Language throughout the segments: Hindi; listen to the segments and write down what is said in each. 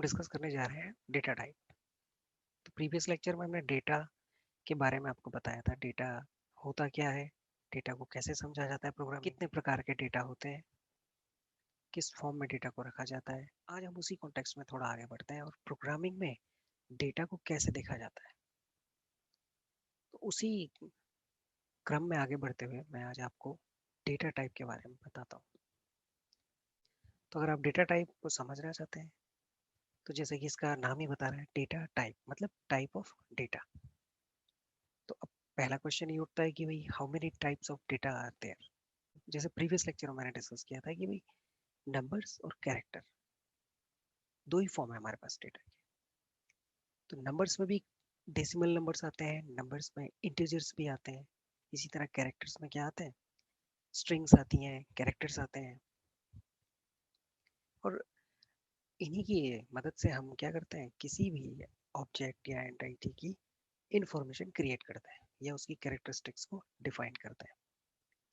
डिस्कस करने जा रहे हैं डेटा टाइप। तो प्रीवियस लेक्चर में हमने डेटा के बारे में आपको बताया था, डेटा होता क्या है, डेटा को कैसे समझा जाता है, प्रोग्राम कितने प्रकार के डेटा होते हैं, किस फॉर्म में डेटा को रखा जाता है। आज हम उसी कॉन्टेक्स्ट में थोड़ा आगे बढ़ते हैं और प्रोग्रामिंग में डेटा को कैसे देखा जाता है। तो उसी क्रम में आगे बढ़ते हुए मैं आज आपको डेटा टाइप के बारे में बताता हूँ। तो अगर आप डेटा टाइप को समझना चाहते हैं तो जैसे कि इसका नाम ही बता रहा है, डेटा टाइप मतलब टाइप ऑफ डेटा। तो अब पहला क्वेश्चन ये उठता है कि भाई how many types of data are there. जैसे प्रीवियस लेक्चर में मैंने डिस्कस किया था कि भाई नंबर्स और कैरेक्टर दो ही फॉर्म है हमारे पास डेटा के। तो नंबर्स में भी डेसिमल नंबर्स आते हैं, नंबर्स में इंटीजर्स भी आते हैं, इसी तरह कैरेक्टर्स में क्या आते हैं, स्ट्रिंग्स आती हैं, कैरेक्टर्स आते हैं। और इन्हीं की मदद से हम क्या करते हैं, किसी भी ऑब्जेक्ट या एंटिटी की इंफॉर्मेशन क्रिएट करते हैं या उसकी कैरेक्टरिस्टिक्स को डिफाइन करते हैं।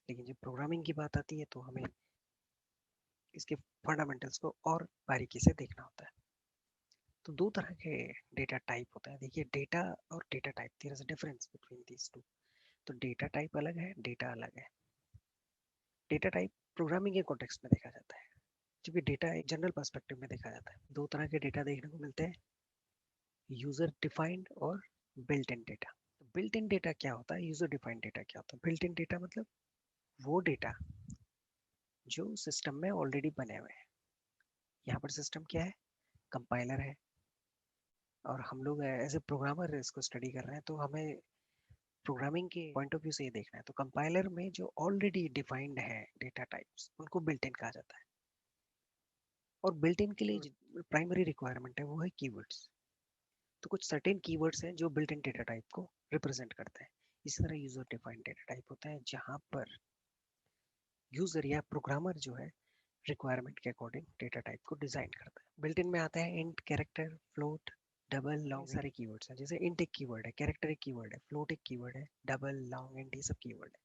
लेकिन जब प्रोग्रामिंग की बात आती है तो हमें इसके फंडामेंटल्स को और बारीकी से देखना होता है। तो दो तरह के डेटा टाइप होता है। देखिए, डेटा और data type, there is a difference between these two. तो डेटा टाइप अलग है, डेटा अलग है। डेटा टाइप प्रोग्रामिंग के कॉन्टेक्स्ट में देखा जाता है, जबकि डेटा एक जनरल पर्सपेक्टिव में देखा जाता है। दो तरह के डेटा देखने को मिलते हैं, यूजर डिफाइंड और built in data. Built in data क्या होता है, यूजर डिफाइंड डेटा क्या होता है? बिल्ट इन डेटा मतलब वो डेटा जो सिस्टम में ऑलरेडी बने हुए हैं। यहाँ पर सिस्टम क्या है, कंपाइलर है, और हम लोग एज ए प्रोग्रामर इसको स्टडी कर रहे हैं, तो हमें प्रोग्रामिंग के पॉइंट ऑफ व्यू से ये देखना है। तो कंपाइलर में जो ऑलरेडी डिफाइंड है डेटा टाइप्स, उनको बिल्ट इन कहा जाता है। और बिल्ट इन के लिए जो प्राइमरी रिक्वायरमेंट है वो है कीवर्ड्स। तो कुछ सर्टेन कीवर्ड्स हैं जो बिल्ट इन डेटा टाइप को रिप्रेजेंट करते हैं। इसी तरह यूजर डिफाइंड डेटा टाइप होता है, जहाँ पर यूजर या प्रोग्रामर जो है रिक्वायरमेंट के अकॉर्डिंग डेटा टाइप को डिजाइन करता है। बिल्ट इन में आता है int, character, float, double, long, सारे कीवर्ड्स हैं। जैसे इंट एक कीवर्ड है, कैरेक्टर एक कीवर्ड है, फ्लोट एक कीवर्ड है, डबल, लॉन्ग, इंट, ये सब कीवर्ड है।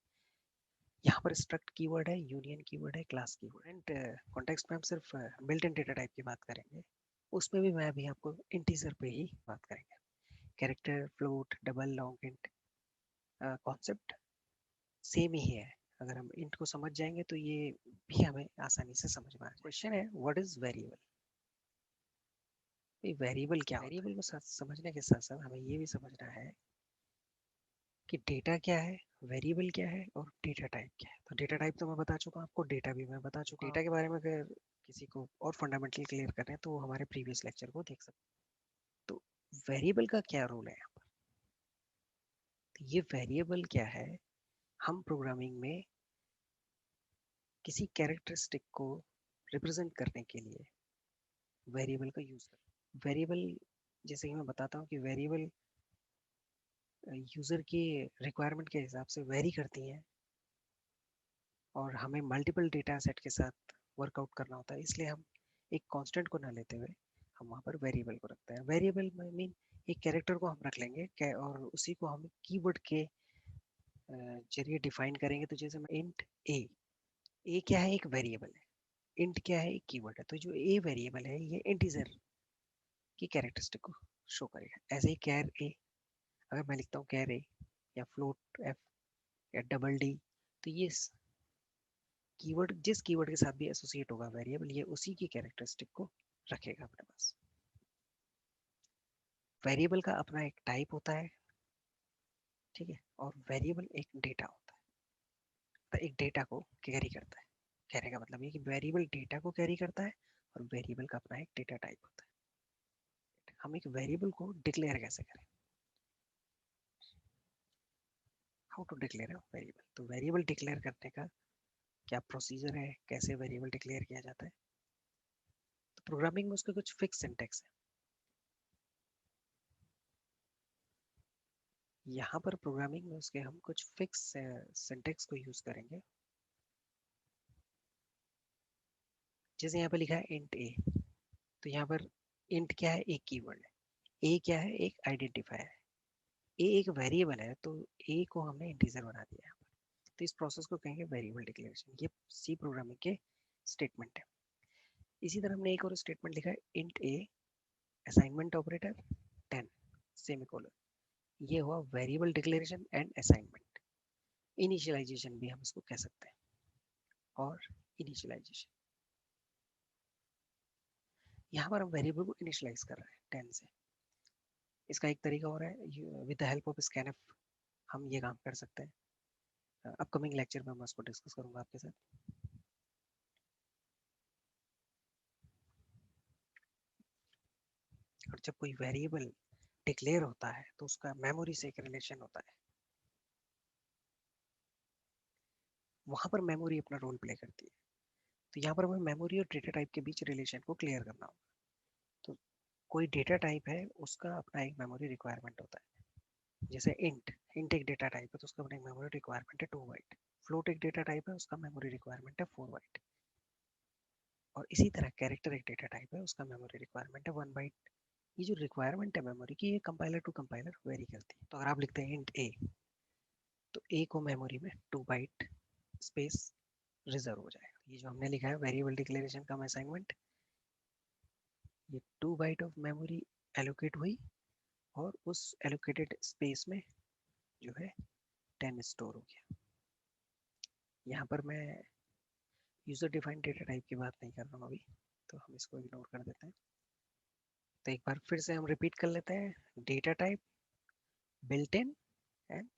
यहाँ पर स्ट्रक्ट कीवर्ड है, यूनियन कीवर्ड है, क्लास कीवर्ड। एंड कॉन्टेक्स्ट में हम सिर्फ बिल्ट इन डेटा टाइप की बात करेंगे, उसमें भी मैं अभी आपको इंटीजर पे ही बात करेंगे। Character, float, double, long, int concept same ही है। अगर हम इंट को समझ जाएंगे तो ये भी हमें आसानी से समझ में आ जाए। क्वेश्चन है, व्हाट इज वेरिएबल? वेरिएबल क्या होता है? वेरिएबल को समझने के साथ साथ हमें ये भी समझना है कि डेटा क्या है, वेरिएबल क्या है और डेटा टाइप क्या है। तो डेटा टाइप तो मैं बता चुका हूँ आपको, डेटा भी मैं बता चुका हूँ। डेटा के बारे में अगर किसी को और फंडामेंटल क्लियर करना है तो वो हमारे प्रीवियस लेक्चर को देख सकते हैं। तो वेरिएबल का क्या रोल है यहाँ पर? तो ये वेरिएबल क्या है, हम प्रोग्रामिंग में किसी कैरेक्टरिस्टिक को रिप्रेजेंट करने के लिए वेरिएबल का यूज करते हैं। वेरिएबल, जैसे कि मैं बताता हूँ कि वेरिएबल यूजर की रिक्वायरमेंट के हिसाब से वेरी करती हैं, और हमें मल्टीपल डेटा सेट के साथ वर्कआउट करना होता है। इसलिए हम एक कांस्टेंट को ना लेते हुए हम वहाँ पर वेरिएबल को रखते हैं। वेरिएबल में मीन एक कैरेक्टर को हम रख लेंगे और उसी को हम कीवर्ड के जरिए डिफाइन करेंगे। तो जैसे मैं इंट ए क्या है, एक वेरिएबल है। इंट क्या है, एक कीवर्ड है। तो जो ए वेरिएबल है ये इंटीजर की कैरेक्टरिस्टिक को शो करेगा। ऐसे ही कैर ए, अगर मैं लिखता हूँ कैर ए या फ्लोट एफ या डबल डी, तो ये कीवर्ड जिस कीवर्ड के साथ भी एसोसिएट होगा वेरिएबल, ये उसी की कैरेक्टरिस्टिक को रखेगा अपने पास। वेरिएबल का अपना एक टाइप होता है, ठीक है, और वेरिएबल एक डेटा होता है, तो एक डेटा को कैरी करता है। कहने का मतलब ये कि वेरिएबल डेटा को कैरी करता है और वेरिएबल का अपना एक डेटा टाइप होता है। हम एक वेरिएबल को डिक्लेयर कैसे करें, how to declare a variable? तो वेरिएबल डिक्लेयर करने का क्या प्रोसीजर है, कैसे वेरिएबल डिक्लेयर किया जाता है? तो प्रोग्रामिंग में उसके कुछ फिक्स सिंटैक्स है। यहाँ पर प्रोग्रामिंग में उसके हम कुछ फिक्स सिंटैक्स को यूज करेंगे। जैसे यहाँ पर लिखा है इंट ए, तो यहाँ पर इंट क्या है, एक कीवर्ड है। ए क्या है, एक आइडेंटिफायर है। ए एक वेरिएबल है, तो ए को हमने इंटीजर बना दिया यहाँ पर। तो इस प्रोसेस को कहेंगे वेरिएबल डिक्लेरेशन। ये सी प्रोग्रामिंग के स्टेटमेंट है। इसी तरह हमने एक और स्टेटमेंट लिखा है int a assignment operator 10 semicolon, ये हुआ variable declaration and assignment. Initialization भी हम इसको कह सकते हैं, और इनिशियलाइजेशन, यहाँ पर हम वेरिएबल को इनिशियलाइज कर रहे हैं 10 से। इसका एक तरीका और है, with the help of scanf हम ये काम कर सकते हैं। अपकमिंग लेक्चर में मैं उसको डिस्कस करूंगा आपके साथ। और जब कोई वेरिएबल डिक्लेयर होता है तो उसका मेमोरी से एक रिलेशन होता है, वहां पर मेमोरी अपना रोल प्ले करती है। तो यहाँ पर हमें मेमोरी और डेटा टाइप के बीच रिलेशन को क्लियर करना होगा। तो कोई डेटा टाइप है, उसका अपना एक मेमोरी रिक्वायरमेंट होता है। जैसे इंट एक डेटा टाइप है तो उसका अपना एक मेमोरी रिक्वायरमेंट है 2 बाइट। फ्लोट एक डेटा टाइप है, उसका मेमोरी रिक्वायरमेंट है 4 बाइट। और इसी तरह कैरेक्टर एक डेटा टाइप है, उसका मेमोरी रिक्वायरमेंट है 1 बाइट। ये जो रिक्वायरमेंट है मेमोरी की, ये कंपाइलर टू कंपाइलर वेरी करती है। तो अगर आप लिखते हैं इंट ए, तो ए को मेमोरी में 2 बाइट स्पेस रिजर्व हो जाएगा। ये जो हमने लिखा है वेरिएबल डिक्लेरेशन कम असाइनमेंट, ये 2 बाइट ऑफ मेमोरी एलोकेट हुई, और उस एलोकेटेड स्पेस में जो है 10 स्टोर हो गया। यहाँ पर मैं यूजर डिफाइंड डेटा टाइप की बात नहीं कर रहा हूँ अभी, तो हम इसको इग्नोर कर देते हैं। तो एक बार फिर से हम रिपीट कर लेते हैं, data type, built in, and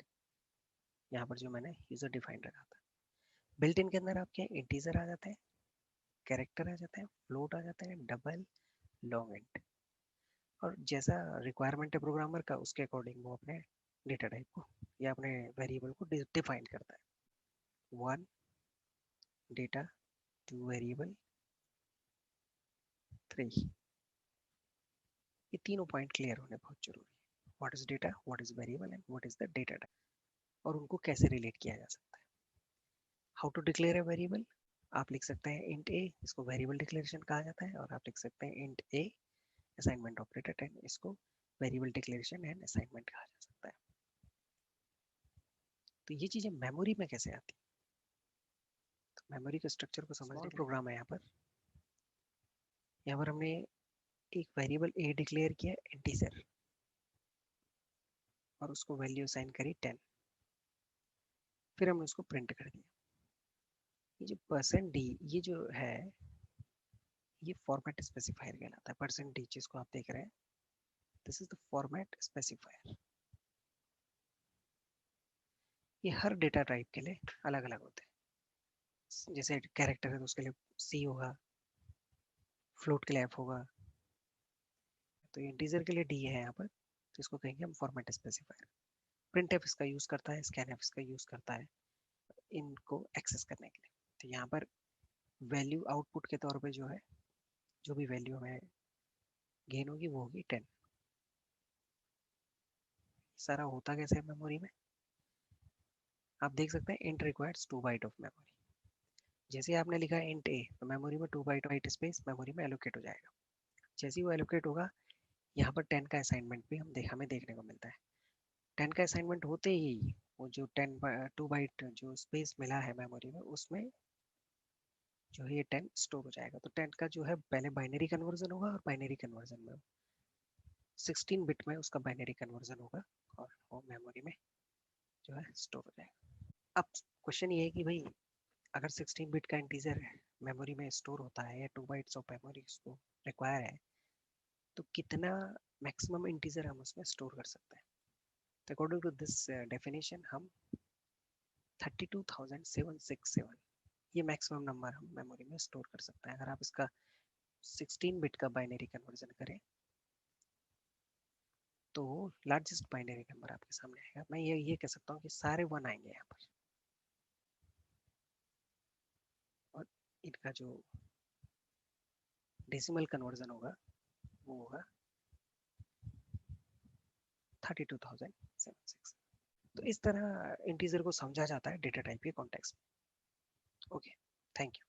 यहाँ पर जो मैंने यूजर डिफाइंड रखा था। बिल्ट इन के अंदर आपके इंटीजर आ जाते हैं, कैरेक्टर आ जाते हैं, फ्लोट आ जाते हैं, डबल, लॉन्ग इंट। और जैसा रिक्वायरमेंट है प्रोग्रामर का, उसके अकॉर्डिंग वो अपने डेटा टाइप को या अपने वेरिएबल को डिफाइन करता है। 1 डेटा, 2 वेरिएबल, 3। ये तीनों पॉइंट क्लियर होने बहुत जरूरी है। What is data, what is variable, and what is the data type, और उनको कैसे रिलेट किया जा सकता है। How to declare a variable, आप लिख सकते हैं इंट ए, इसको वेरिएबल डिक्लेरेशन कहा जाता है। और आप लिख सकते हैं इंट ए असाइनमेंट ऑपरेटर 10, इसको वेरिएबल डिक्लेरेशन एंड असाइनमेंट कहा जा सकता है। तो ये चीजें मेमोरी में कैसे आती है, तो मेमोरी के स्ट्रक्चर को समझने के प्रोग्राम है। यहाँ पर हमने एक वेरिएबल ए डिक्लेयर किया इंटीजर, और उसको वैल्यू असाइन करी 10। फिर हमने उसको प्रिंट कर दिया। ये जो %d, ये जो है, ये फॉर्मेट स्पेसिफायर कहलाता है। %d जिसको आप देख रहे हैं, this is the format specifier. ये हर डेटा टाइप के लिए अलग अलग होते हैं। जैसे कैरेक्टर है तो उसके लिए C होगा, फ्लोट के लिए F होगा, तो इंटीजर के लिए D है यहाँ पर, तो इसको कहेंगे हम फॉर्मेट स्पेसिफायर। प्रिंट एफ इसका यूज करता है, स्कैन एफ इसका यूज करता है इनको एक्सेस करने के लिए। तो यहाँ पर वैल्यू आउटपुट के तौर पे जो है, जो भी वैल्यू हमें गेन होगी वो होगी 10। सारा होता कैसे है मेमोरी में, आप देख सकते हैं int requires 2 byte of memory. जैसे आपने लिखा है इंट ए, तो मेमोरी में 2 बाइट स्पेस मेमोरी में एलोकेट हो जाएगा। जैसे ही वो एलोकेट होगा, यहाँ पर 10 का असाइनमेंट भी हमें देखने को मिलता है। 10 का असाइनमेंट होते ही वो जो 2 बाइट जो स्पेस मिला है मेमोरी में, उसमें जो है ये 10 स्टोर हो जाएगा। तो 10 का जो है पहले बाइनरी कन्वर्जन होगा, और बाइनरी कन्वर्जन में 16 बिट में उसका बाइनरी कन्वर्जन होगा, और वो मेमोरी में जो है स्टोर हो जाएगा। अब क्वेश्चन ये है कि भाई अगर 16 बिट का इंटीजर मेमोरी में स्टोर होता है, या 2 बाइट्स ऑफ मेमोरी उसको रिक्वायर है, तो कितना मैक्सिमम इंटीजर हम उसमें स्टोर कर सकते हैं। तो अकॉर्डिंग टू दिस डेफिनेशन, हम 32,767 ये मैक्सिमम नंबर हम मेमोरी में स्टोर कर सकते हैं। अगर आप इसका 16 बिट का बाइनरी कन्वर्जन करें, तो लार्जेस्ट बाइनरी नंबर आपके सामने आएगा। मैं ये कह सकता हूँ कि सारे 1 आएंगे यहाँ पर, और इनका जो डेसिमल कन्वर्जन होगा वो होगा 32,767। तो इस तरह इंटीजर को समझा जाता है डेटा टाइप के कॉन्टेक्स्ट में। Okay, thank you.